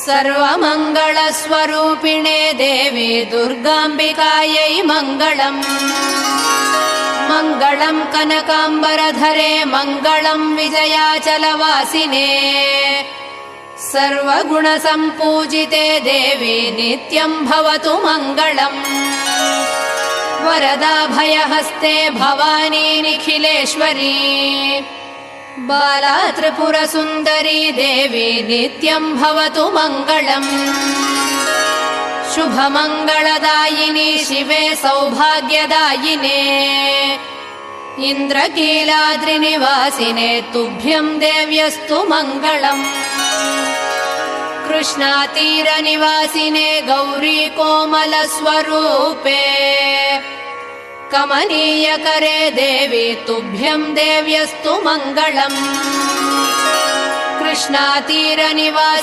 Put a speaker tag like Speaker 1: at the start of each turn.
Speaker 1: सर्वमङ्गलस्वरूपिणे देवी दुर्गाम्बिकायै मङ्गलम्। मङ्गलम् कनकाम्बरधरे मङ्गलम् विजयाचलवासिने सर्वगुणसम्पूजिते देवी नित्यम् भवतु मङ्गलम्। वरदाभयहस्ते भवानी निखिलेश्वरी बाला त्रिपुरसुन्दरी देवी नित्यम् भवतु मङ्गलम्। शुभमङ्गलदायिनी शिवे सौभाग्यदायिने इन्द्रकीलाद्रिनिवासिने तुभ्यम् देव्यस्तु मङ्गलम्। कृष्णातीरनिवासिने गौरी कोमलस्वरूपे कमनीयकरे देवी तुभ्यम् देव्यस्तु मङ्गलम्। कृष्णातीरनिवासिने